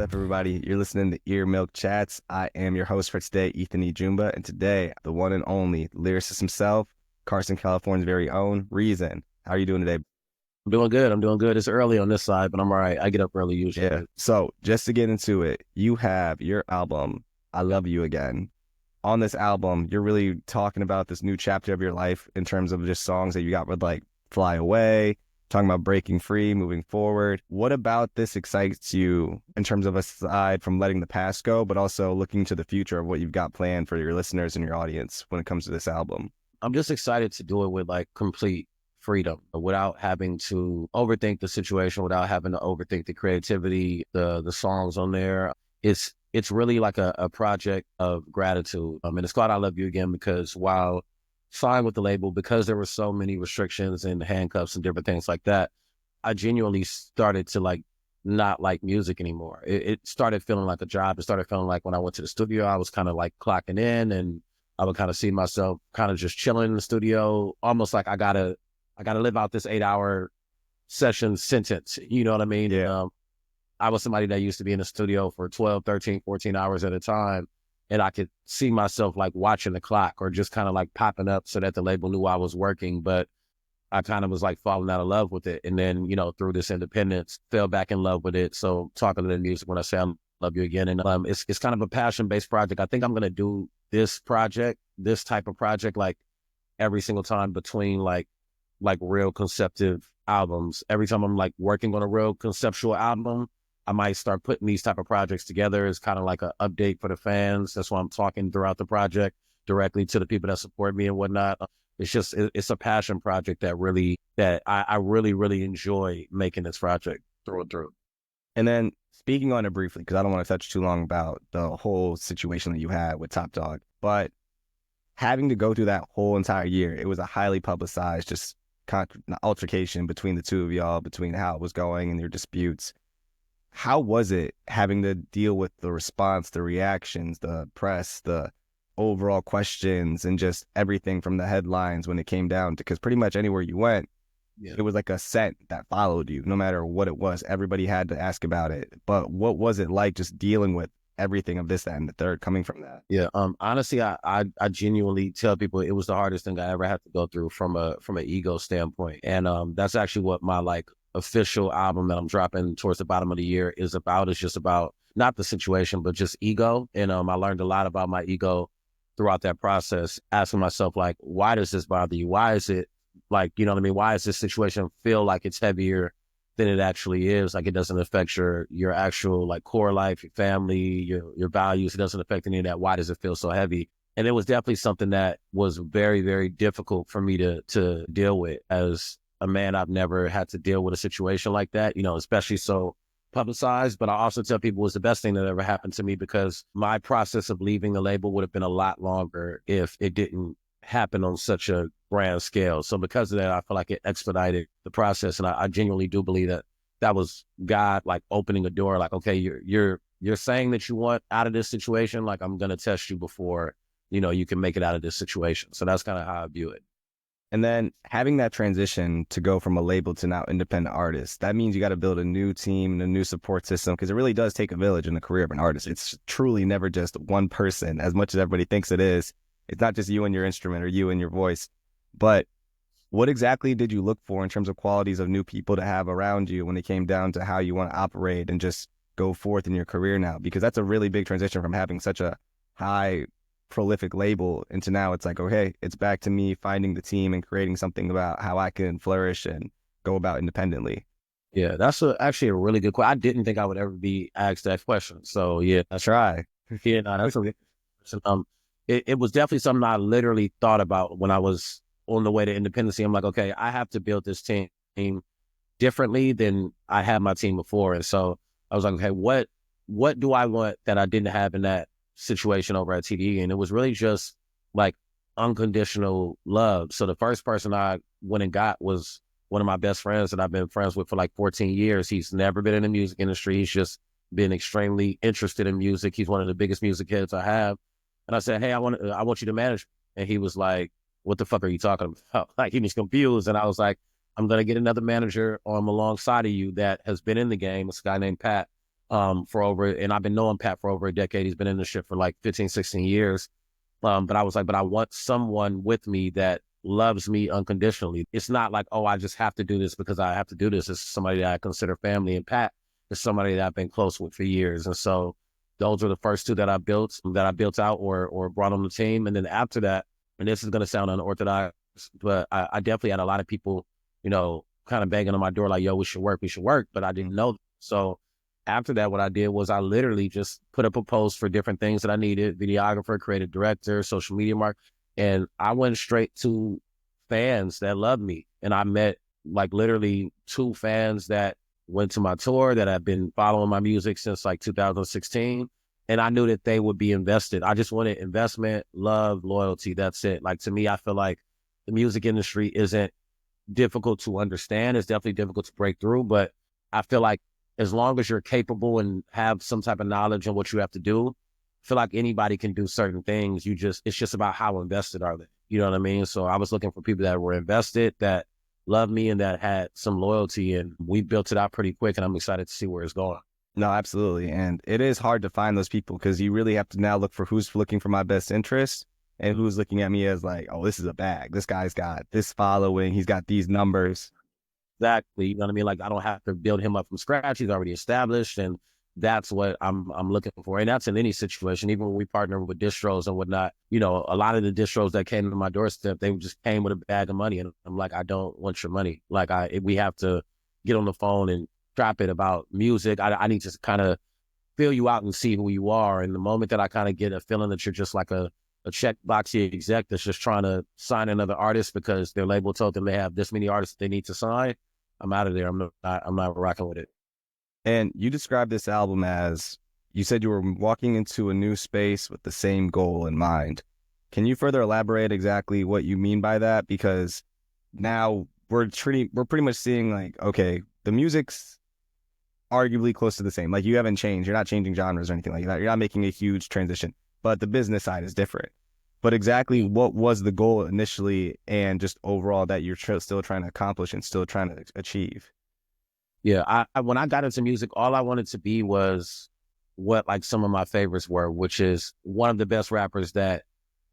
up, everybody? You're listening to EARMILK Chats. I am your host for today, Ethan Ijumba, and today, the one and only lyricist himself, Carson, California's very own Reason. How are you doing today? I'm doing good. I'm doing good. It's early on this side, but I'm all right. I get up early usually. Yeah. So, just to get into it, you have your album, I Love You Again. On this album, you're really talking about this new chapter of your life in terms of just songs that you got with like Fly Away, talking about breaking free, moving forward. What about this excites you in terms of aside from letting the past go, but also looking to the future of what you've got planned for your listeners and your audience when it comes to this album? I'm just excited to do it with like complete freedom without having to overthink the situation, without having to overthink the creativity, the songs on there. It's really like a project of gratitude. And it's called I Love You Again because while signed with the label, because there were so many restrictions and handcuffs and different things like that, I genuinely started to like not like music anymore. It started feeling like a job. It started feeling like when I went to the studio, I was kind of like clocking in and I would kind of see myself kind of just chilling in the studio, almost like I gotta live out this 8-hour session sentence. You know what I mean? Yeah. I was somebody that used to be in the studio for 12, 13, 14 hours at a time. And I could see myself like watching the clock or just kind of like popping up so that the label knew I was working. But I kind of was like falling out of love with it. And then, through this independence, fell back in love with it. So talking to the music when I say I love you again. And it's kind of a passion-based project. I think I'm going to do this type of project, like every single time between like real conceptive albums. Every time I'm like working on a real conceptual album, I might start putting these type of projects together as kind of like an update for the fans. That's why I'm talking throughout the project directly to the people that support me and whatnot. It's a passion project that I really, really enjoy making this project through and through. And then speaking on it briefly, because I don't want to touch too long about the whole situation that you had with Top Dog, but having to go through that whole entire year, it was a highly publicized just altercation between the two of y'all, between how it was going and your disputes. How was it having to deal with the response, the reactions, the press, the overall questions, and just everything from the headlines when it came down to, because pretty much anywhere you went, it was like a scent that followed you, no matter what it was. Everybody had to ask about it. But what was it like just dealing with everything of this, that, and the third coming from that? Yeah. Honestly, I genuinely tell people it was the hardest thing I ever had to go through from an ego standpoint. And that's actually what my like official album that I'm dropping towards the bottom of the year is about. It's just about not the situation, but just ego. And I learned a lot about my ego throughout that process, asking myself, like, why does this bother you? Why is it like, you know what I mean? Why does this situation feel like it's heavier than it actually is? Like it doesn't affect your actual like core life, your family, your values. It doesn't affect any of that. Why does it feel so heavy? And it was definitely something that was very, very difficult for me to deal with. As a man, I've never had to deal with a situation like that, especially so publicized. But I also tell people it was the best thing that ever happened to me because my process of leaving the label would have been a lot longer if it didn't happen on such a grand scale. So because of that, I feel like it expedited the process. And I genuinely do believe that was God like opening a door, like, okay, you're saying that you want out of this situation. Like I'm going to test you before, you can make it out of this situation. So that's kind of how I view it. And then having that transition to go from a label to now independent artist, that means you got to build a new team and a new support system, because it really does take a village in the career of an artist. It's truly never just one person, as much as everybody thinks it is. It's not just you and your instrument or you and your voice. But what exactly did you look for in terms of qualities of new people to have around you when it came down to how you want to operate and just go forth in your career now? Because that's a really big transition from having such a high prolific label into now it's like, okay, it's back to me finding the team and creating something about how I can flourish and go about independently. Yeah, that's actually a really good question. I didn't think I would ever be asked that question. So yeah, That's right. yeah, no, that's a good question. It was definitely something I literally thought about when I was on the way to independency. I'm like, okay, I have to build this team differently than I had my team before. And so I was like, okay, what do I want that I didn't have in that situation over at TDE? And it was really just like unconditional love. So the first person I went and got was one of my best friends that I've been friends with for like 14 years. He's never been in the music industry. He's just been extremely interested in music. He's one of the biggest music heads I have. And I said, hey, I want you to manage me. And he was like, what the fuck are you talking about? Like he was confused. And I was like, I'm going to get another manager alongside of you that has been in the game. It's a guy named Pat. for and I've been knowing Pat for over a decade. He's been in the shit for like 15, 16 years. But I was like, but I want someone with me that loves me unconditionally. It's not like, oh, I just have to do this because I have to do this. It's somebody that I consider family. And Pat is somebody that I've been close with for years. And so those are the first two that I built out or brought on the team. And then after that, and this is going to sound unorthodox, but I definitely had a lot of people, kind of banging on my door like, yo, we should work. But I didn't know. So after that, what I did was I literally just put up a post for different things that I needed: videographer, creative director, social media mark. And I went straight to fans that loved me. And I met like literally 2 fans that went to my tour that have been following my music since like 2016. And I knew that they would be invested. I just wanted investment, love, loyalty. That's it. Like, to me, I feel like the music industry isn't difficult to understand. It's definitely difficult to break through, but I feel like as long as you're capable and have some type of knowledge on what you have to do, I feel like anybody can do certain things. It's just about how invested are they? You know what I mean? So I was looking for people that were invested, that loved me, and that had some loyalty, and we built it out pretty quick, and I'm excited to see where it's going. No, absolutely. And it is hard to find those people because you really have to now look for who's looking for my best interest and who's looking at me as like, oh, this is a bag. This guy's got this following. He's got these numbers. Exactly. You know what I mean? Like, I don't have to build him up from scratch. He's already established. And that's what I'm looking for. And that's in any situation, even when we partner with distros and whatnot. A lot of the distros that came to my doorstep, they just came with a bag of money. And I'm like, I don't want your money. Like, we have to get on the phone and drop it about music. I need to kind of feel you out and see who you are. And the moment that I kind of get a feeling that you're just like a checkboxy exec that's just trying to sign another artist because their label told them they have this many artists they need to sign, I'm out of there. I'm not rocking with it. And you described this album as, you said you were walking into a new space with the same goal in mind. Can you further elaborate exactly what you mean by that? Because now we're pretty much seeing like, okay, the music's arguably close to the same. Like, you haven't changed. You're not changing genres or anything like that. You're not making a huge transition, but the business side is different. But exactly what was the goal initially and just overall that you're still trying to accomplish and still trying to achieve? Yeah, when I got into music, all I wanted to be was what like some of my favorites were, which is one of the best rappers that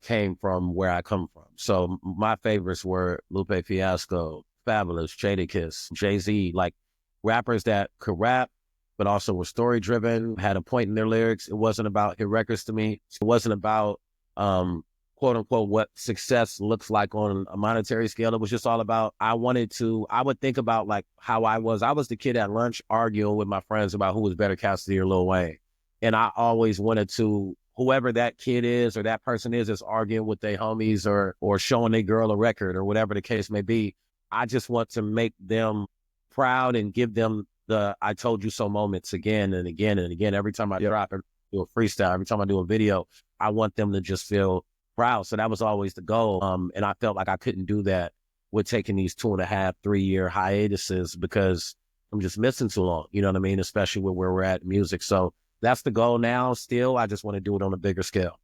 came from where I come from. So my favorites were Lupe Fiasco, Fabulous, Jadakiss, Jay-Z, like rappers that could rap, but also were story driven, had a point in their lyrics. It wasn't about hit records to me. It wasn't about quote unquote what success looks like on a monetary scale. It was just all about, I would think about like how I was the kid at lunch arguing with my friends about who was better, Cassidy or Lil Wayne. And I always wanted to, whoever that kid is or that person is arguing with their homies or showing their girl a record or whatever the case may be. I just want to make them proud and give them the I told you so moments again and again and again. Every time I drop and do a freestyle, every time I do a video, I want them to just feel proud. So that was always the goal. And I felt like I couldn't do that with taking these 2.5, 3-year hiatuses because I'm just missing too long. You know what I mean? Especially with where we're at in music. So that's the goal now. Still, I just want to do it on a bigger scale.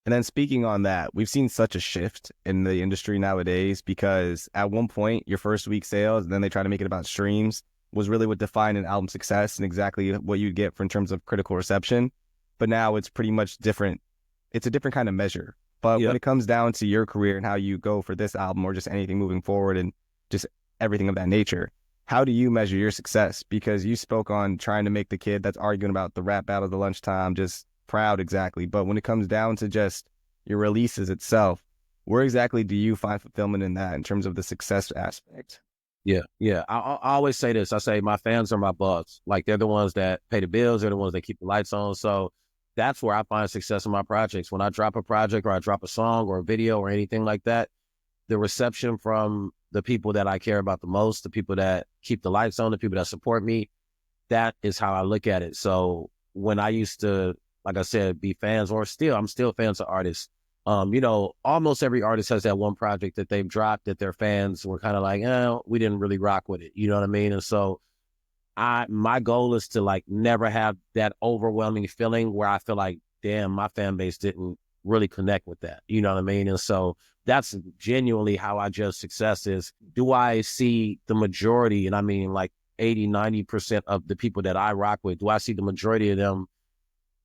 And then speaking on that, we've seen such a shift in the industry nowadays because at one point, your first week sales, and then they try to make it about streams, was really what defined an album success and exactly what you'd get in terms of critical reception. But now it's pretty much different. It's a different kind of measure. But when it comes down to your career and how you go for this album or just anything moving forward and just everything of that nature, how do you measure your success? Because you spoke on trying to make the kid that's arguing about the rap battle of the lunchtime just proud, exactly. But when it comes down to just your releases itself, where exactly do you find fulfillment in that in terms of the success aspect? Yeah. I always say this. I say my fans are my boss. Like, they're the ones that pay the bills. They're the ones that keep the lights on. So that's where I find success in my projects. When I drop a project or I drop a song or a video or anything like that, the reception from the people that I care about the most, the people that keep the lights on, the people that support me, that is how I look at it. So when I used to, like I said, be fans, or I'm still fans of artists. Almost every artist has that one project that they've dropped that their fans were kind of like, we didn't really rock with it. You know what I mean? And so my goal is to like never have that overwhelming feeling where I feel like, damn, my fan base didn't really connect with that. You know what I mean? And so that's genuinely how I judge success is, do I see the majority? And I mean, like 80, 90% of the people that I rock with, do I see the majority of them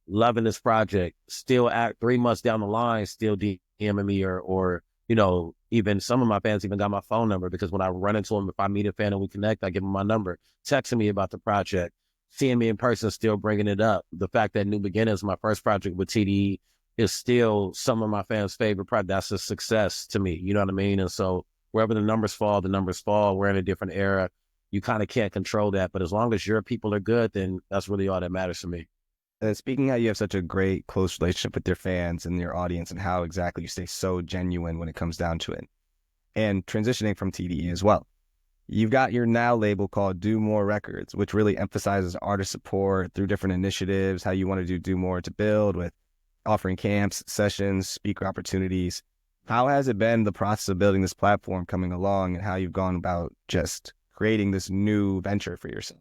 loving this project, still at 3 months down the line, still DMing me or, you know, even some of my fans even got my phone number because when I run into them, if I meet a fan and we connect, I give them my number, texting me about the project, seeing me in person, still bringing it up. The fact that New Beginnings, my first project with TDE, is still some of my fans' favorite project. That's a success to me. You know what I mean? And so wherever the numbers fall, the numbers fall. We're in a different era. You kind of can't control that. But as long as your people are good, then that's really all that matters to me. Speaking how you have such a great close relationship with your fans and your audience and how exactly you stay so genuine when it comes down to it, and transitioning from TDE as well. You've got your now label called Do More Records, which really emphasizes artist support through different initiatives, how you want to do more to build with offering camps, sessions, speaker opportunities. How has it been the process of building this platform coming along and how you've gone about just creating this new venture for yourself?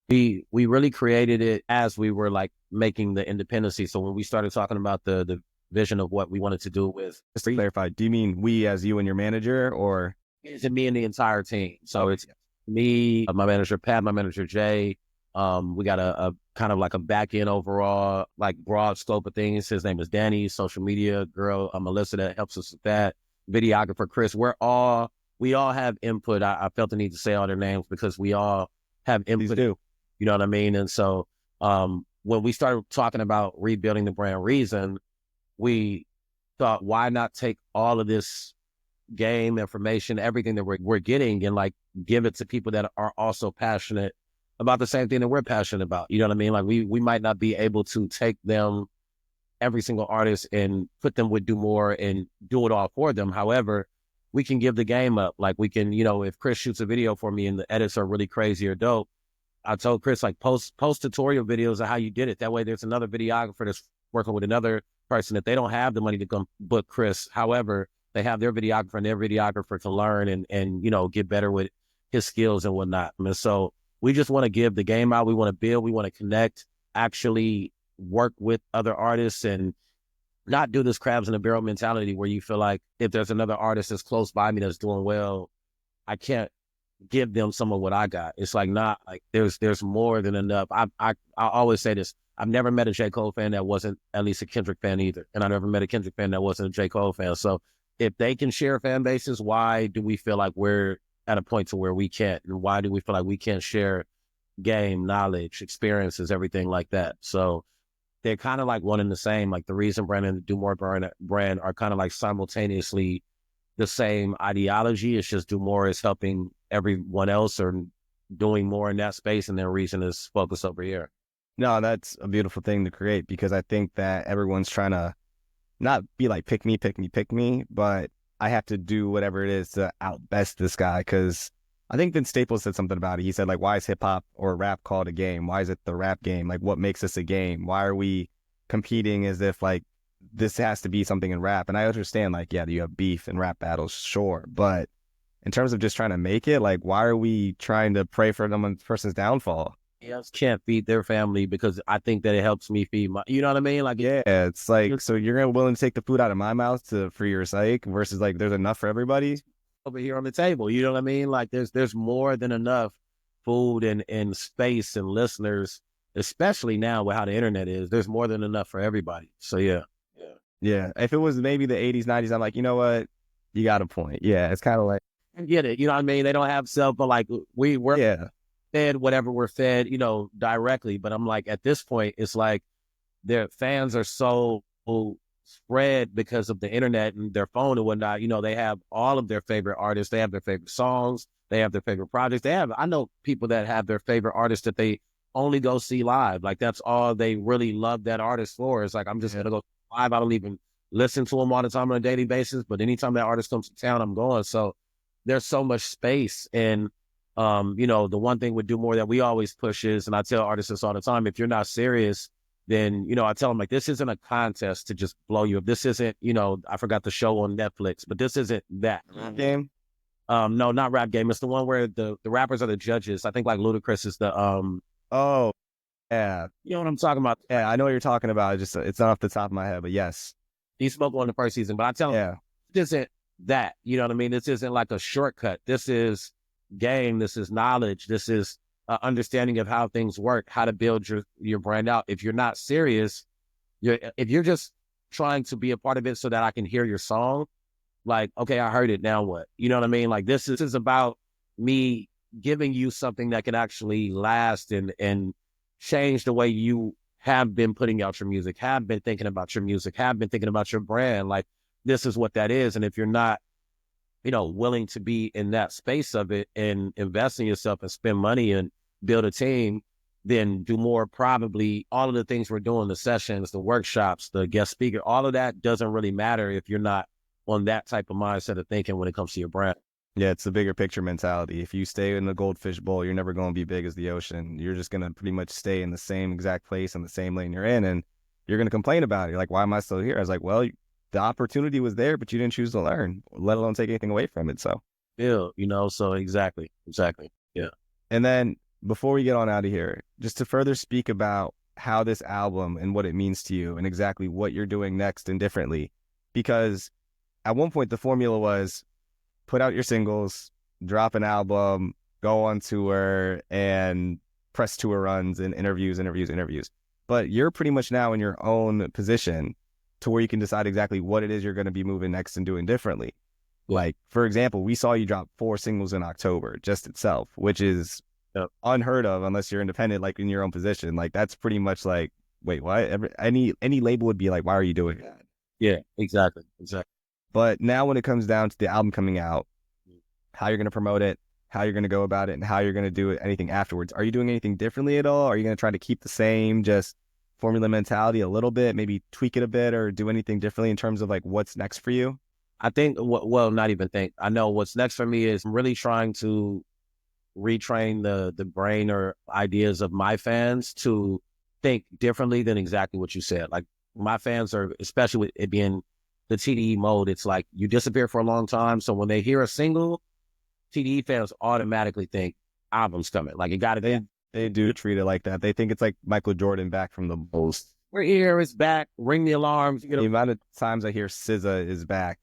We really created it as we were like making the independency. So when we started talking about the vision of what we wanted to do with, Just to clarify, do you mean we as you and your manager, or it's me and the entire team? So it's me, my manager Pat, my manager Jay. We got a kind of like a back end overall, like broad scope of things. His name is Danny, social media girl, Melissa, that helps us with that. Videographer Chris. We all have input. I felt the need to say all their names because we all have input. please do? You know what I mean? And so when we started talking about rebuilding the brand Reason, we thought, why not take all of this game information, everything that we're getting, and like give it to people that are also passionate about the same thing that we're passionate about. You know what I mean? Like we might not be able to take them, every single artist, and put them with Do More and do it all for them. However, we can give the game up. Like we can, you know, if Chris shoots a video for me and the edits are really crazy or dope, I told Chris, like, post tutorial videos of how you did it. That way there's another videographer that's working with another person. If they don't have the money to come book Chris, however, they have their videographer, and their videographer can learn and you know, get better with his skills and whatnot. And so we just want to give the game out. We want to build, we want to connect, actually work with other artists, and not do this crabs in a barrel mentality where you feel like if there's another artist that's close by me that's doing well, I can't give them some of what I got. It's like, not like there's more than enough. I always say this. I've never met a J. Cole fan that wasn't at least a Kendrick fan either. And I never met a Kendrick fan that wasn't a J. Cole fan. So if they can share fan bases, why do we feel like we're at a point to where we can't? And why do we feel like we can't share game, knowledge, experiences, everything like that? So they're kind of like one and the same. Like the Reason brand and the Do More brand are kind of like simultaneously the same ideology. It's just Do More is helping everyone else or doing more in that space, and then Reason is focused over here. No, that's a beautiful thing to create, because I think that everyone's trying to not be like, pick me, but I have to do whatever it is to outbest this guy. Because I think Vince Staples said something about it. He said, like, why is hip hop or rap called a game? Why is it the rap game? Like, what makes this a game? Why are we competing as if like this has to be something in rap? And I understand, like, yeah, you have beef and rap battles, sure. But in terms of just trying to make it, like, why are we trying to pray for one person's downfall? Else can't feed their family because I think that it helps me feed my, you know what I mean? Like, Yeah, it's like, so you're willing to take the food out of my mouth for your psych versus like there's enough for everybody over here on the table, you know what I mean? Like there's more than enough food and space and listeners, especially now with how the internet is. There's more than enough for everybody. So yeah. Yeah, if it was maybe the 80s, 90s, I'm like, you know what? You got a point. Yeah, it's kind of like, I get it. You know what I mean? They don't have self, but like we're yeah, fed whatever we're fed, you know, directly. But I'm like, at this point, it's like their fans are so spread because of the internet and their phone and whatnot. You know, they have all of their favorite artists. They have their favorite songs. They have their favorite projects. I know people that have their favorite artists that they only go see live. Like that's all they really love that artist for. It's like, I'm just going to go live. I don't even listen to them all the time on a daily basis, but anytime that artist comes to town, I'm going. So there's so much space. And, you know, the one thing with Do More that we always push is, and I tell artists this all the time, if you're not serious, then, you know, I tell them, like, this isn't a contest to just blow you up. This isn't, you know, I forgot the show on Netflix, but this isn't that. game. No, not Rap Game. It's the one where the rappers are the judges. I think like Ludacris is the, Oh, yeah. you know what I'm talking about? Yeah, I know what you're talking about. It's not off the top of my head, but yes. He spoke on the first season, but I tell him, this isn't that. You know what I mean? This isn't like a shortcut. This is game. This is knowledge. This is understanding of how things work, how to build your brand out. If you're not serious, if you're just trying to be a part of it so that I can hear your song, like, okay, I heard it, now what? You know what I mean? Like, this is about me giving you something that can actually last and change the way you have been putting out your music, have been thinking about your music, have been thinking about your brand. Like, this is what that is. And if you're not, willing to be in that space of it and invest in yourself and spend money and build a team, then do more. Probably all of the things we're doing, the sessions, the workshops, the guest speaker, all of that doesn't really matter if you're not on that type of mindset of thinking when it comes to your brand. Yeah, it's the bigger picture mentality. If you stay in the goldfish bowl, you're never going to be big as the ocean. You're just going to pretty much stay in the same exact place in the same lane you're in, and you're going to complain about it. You're like, why am I still here? I was like, well, the opportunity was there, but you didn't choose to learn, let alone take anything away from it. So, So exactly. Yeah. and then before we get on out of here, just to further speak about how this album and what it means to you and exactly what you're doing next and differently, because at one point the formula was put out your singles, drop an album, go on tour, and press tour runs and interviews. But you're pretty much now in your own position to where you can decide exactly what it is you're going to be moving next and doing differently. Yeah. Like, for example, we saw you drop 4 singles in October just itself, which is unheard of unless you're independent, like in your own position. Like, that's pretty much like, wait, what? Any label would be like, why are you doing that? Yeah, exactly. But now when it comes down to the album coming out, how you're going to promote it, how you're going to go about it, and how you're going to do it, anything afterwards, are you doing anything differently at all? Are you going to try to keep the same just formula mentality a little bit, maybe tweak it a bit, or do anything differently in terms of like what's next for you? I think, well, not even think. I know what's next for me is really trying to retrain the brain or ideas of my fans to think differently than exactly what you said. Like, my fans are, especially with it being the TDE mode, it's like you disappear for a long time. So when they hear a single, TDE fans automatically think album's coming. Like, it got to be. They do treat it like that. They think it's like Michael Jordan back from the Bulls. We're here, it's back, ring the alarms. The amount of times I hear SZA is back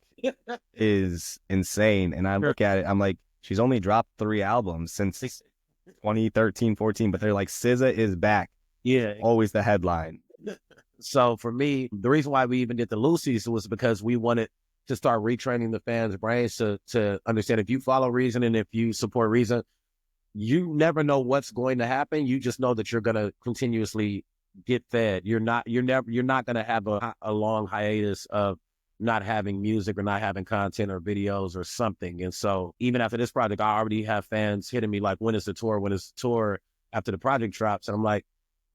is insane. And I look at it, I'm like, she's only dropped 3 albums since 2013, 14, but they're like, SZA is back. Yeah. Always the headline. So for me, the reason why we even did the Lucy's was because we wanted to start retraining the fans' brains to understand, if you follow reason and if you support reason, you never know what's going to happen. You just know that you're going to continuously get fed. You're not going to have a long hiatus of not having music or not having content or videos or something. And so even after this project, I already have fans hitting me like, when is the tour? When is the tour after the project drops? And I'm like,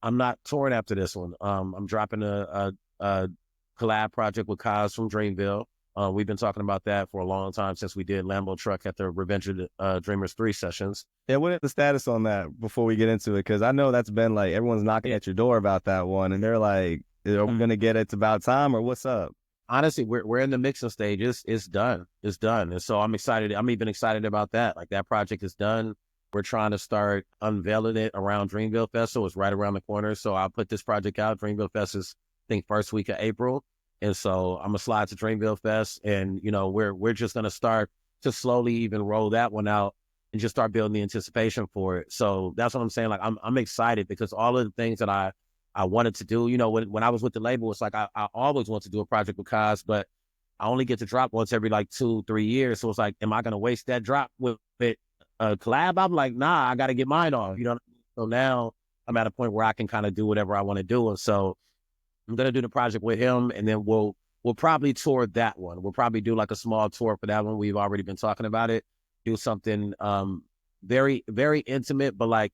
I'm not touring after this one. I'm dropping a collab project with Kaz from Dreamville. We've been talking about that for a long time since we did Lambo Truck at the Revenge of the Dreamers 3 sessions. Yeah, what is the status on that before we get into it? Because I know that's been like, everyone's knocking at your door about that one, and they're like, are we going to get It's About Time, or what's up? Honestly, we're in the mixing stage. It's done. It's done. And so I'm excited. I'm even excited about that. Like, that project is done. We're trying to start unveiling it around Dreamville Fest. So it's right around the corner. So I'll put this project out. Dreamville Fest is, I think, first week of April. And so I'm gonna slide to Dreamville Fest, and we're just gonna start to slowly even roll that one out and just start building the anticipation for it. So that's what I'm saying. Like, I'm excited because all of the things that I wanted to do, when I was with the label, it's like I always want to do a project with Kaz, but I only get to drop once every like 2-3 years. So it's like, am I gonna waste that drop with it? Collab? I'm like, nah, I got to get mine on. So now I'm at a point where I can kind of do whatever I want to do, and so I'm gonna do the project with him, and then we'll probably tour that one. We'll probably do like a small tour for that one. We've already been talking about it. Do something very, very intimate, but like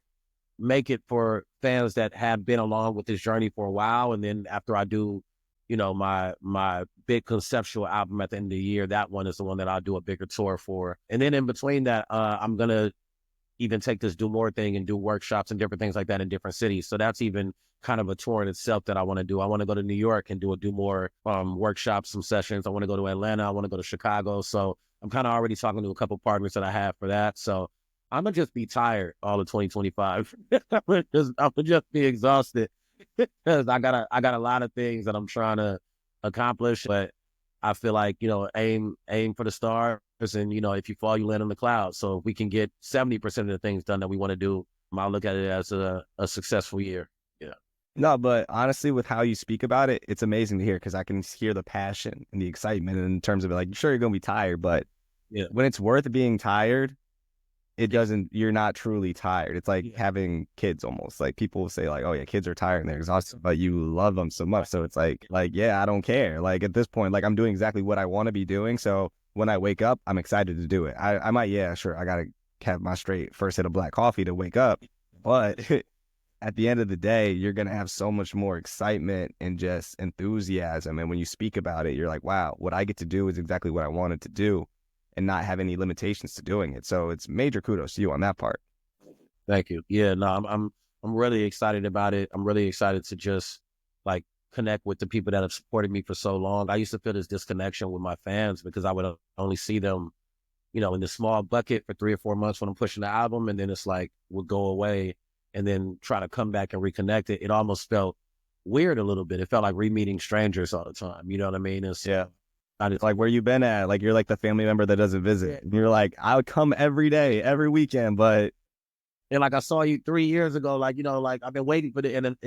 make it for fans that have been along with this journey for a while. And then after I do, my big conceptual album at the end of the year, that one is the one that I'll do a bigger tour for. And then in between that, I'm gonna even take this Do More thing and do workshops and different things like that in different cities. So that's even kind of a tour in itself that I want to do. I want to go to New York and do more workshops, some sessions. I want to go to Atlanta. I want to go to Chicago. So I'm kind of already talking to a couple partners that I have for that. So I'm gonna just be tired all of 2025. I'm gonna just be exhausted because I got a lot of things that I'm trying to accomplish. But I feel like, aim for the stars, and if you fall, you land on the clouds. So if we can get 70% of the things done that we want to do I look at it as a successful year. Yeah. No, but honestly, with how you speak about it, it's amazing to hear because I can hear the passion and the excitement in terms of it. Like, sure, you're gonna be tired, but Yeah. when it's worth being tired, it doesn't. You're not truly tired. It's like Yeah. having kids almost. Like people will say, like, "Oh yeah, kids are tired and they're exhausted," but you love them so much, so it's like yeah, I don't care. Like at this point, like I'm doing exactly what I want to be doing. So when I wake up, I'm excited to do it. I might, yeah, sure, I gotta have my straight first hit of black coffee to wake up, but at the end of the day, you're going to have so much more excitement and just enthusiasm. And when you speak about it, you're like, wow, what I get to do is exactly what I wanted to do and not have any limitations to doing it. So it's major kudos to you on that part. Thank you. Yeah, no, I'm really excited about it. I'm really excited to just like connect with the people that have supported me for so long. I used to feel this disconnection with my fans because I would only see them, in this small bucket for 3 or 4 months when I'm pushing the album, and then it's like would go away and then try to come back and reconnect it. It almost felt weird a little bit. It felt like re-meeting strangers all the time. You know what I mean? It's Yeah. I just It's like where you been at? Like you're like the family member that doesn't visit. And you're like, I would come every day, every weekend, but and like I saw you 3 years ago, like like I've been waiting for the and then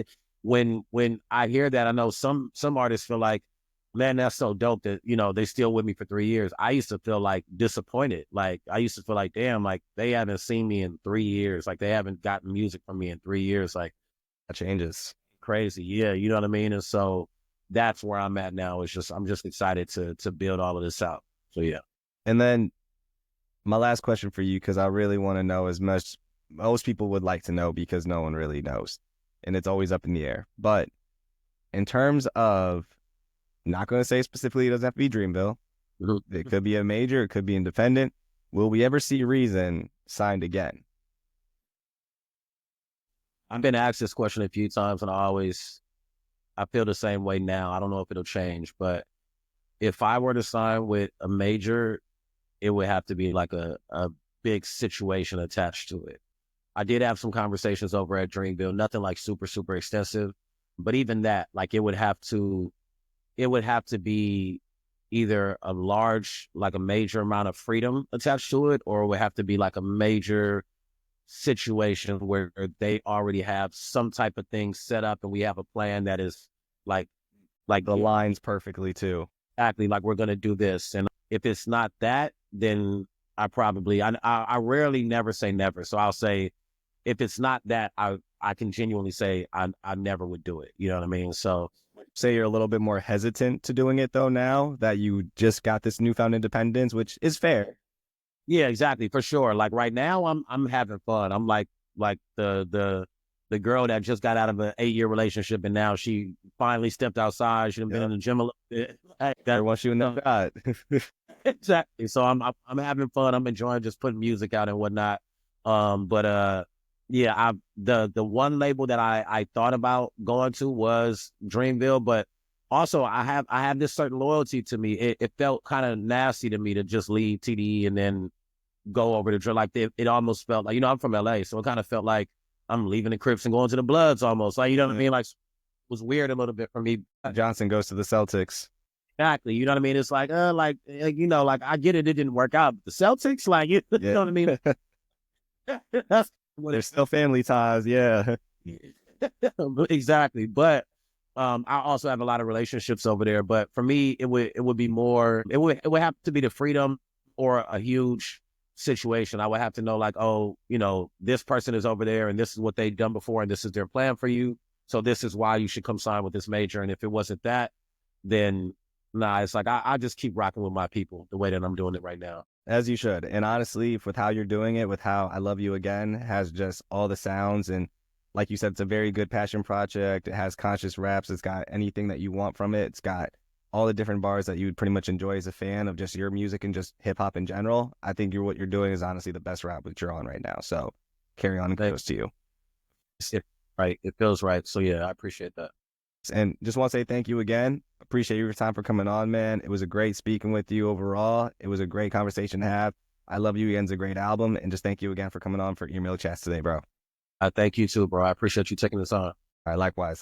when I hear that, I know some artists feel like, man, that's so dope that they still with me for 3 years. I used to feel like disappointed. Like I used to feel like, damn, like they haven't seen me in 3 years. Like they haven't gotten music from me in 3 years. Like that changes. crazy, yeah, you know what I mean. And so that's where I'm at now. It's just I'm just excited to build all of this out. So yeah. And then my last question for you, because I really want to know as much most people would like to know because no one really knows. And it's always up in the air. But in terms of, not going to say specifically, it doesn't have to be Dreamville. Mhm. It could be a major, it could be independent. Will we ever see Reason signed again? I've been asked this question a few times, and I feel the same way now. I don't know if it'll change, but if I were to sign with a major, it would have to be like a big situation attached to it. I did have some conversations over at Dreamville, nothing like super, super extensive, but even that, like it would have to be either like a major amount of freedom attached to it, or it would have to be like a major situation where they already have some type of thing set up and we have a plan that is like The lines perfectly too. exactly like we're going to do this. And if it's not that, then I rarely never say never. So I'll say if it's not that, I can genuinely say I never would do it. You know what I mean? So Say you're a little bit more hesitant to doing it though now that you just got this newfound independence, which is fair. yeah, exactly, for sure. Like right now, I'm having fun. I'm like the girl that just got out of an 8-year relationship and now she finally stepped outside. She's been in the gym a little bit. Hey, Everyone wants you in the shot. exactly. So I'm having fun. I'm enjoying just putting music out and whatnot. But yeah, the one label that I thought about going to was Dreamville, but also I have this certain loyalty to me. It felt kind of nasty to me to just leave TDE and then go over to Dream. Like it almost felt like, I'm from LA, so it kind of felt like I'm leaving the Crips and going to the Bloods almost. Like, you know what I mean? Like, it was weird a little bit for me. Johnson goes to the Celtics. Exactly. You know what I mean? It's like, like I get it. It didn't work out. But the Celtics, like, you know what I mean? That's what There's still family ties. Yeah. exactly. But I also have a lot of relationships over there. But for me, it would be more. It would have to be the freedom or a huge situation. I would have to know like, oh, this person is over there and this is what they've done before and this is their plan for you. So this is why you should come sign with this major. And if it wasn't that, then nah, it's like I just keep rocking with my people the way that I'm doing it right now. As you should. And honestly, with how you're doing it, with how I Love You Again has just all the sounds. And like you said, it's a very good passion project. It has conscious raps. It's got anything that you want from it. It's got all the different bars that you would pretty much enjoy as a fan of just your music and just hip hop in general. I think what you're doing is honestly the best rap that you're on right now. So carry on and kudos to you. Right. It feels right. So yeah, I appreciate that. And just want to say thank you again. Appreciate your time for coming on, man. It was a great speaking with you overall. It was a great conversation to have. I Love You Again's a great album. And just thank you again for coming on for EARMILK Chats today, bro. I thank you too, bro. I appreciate you taking this on. All right, likewise.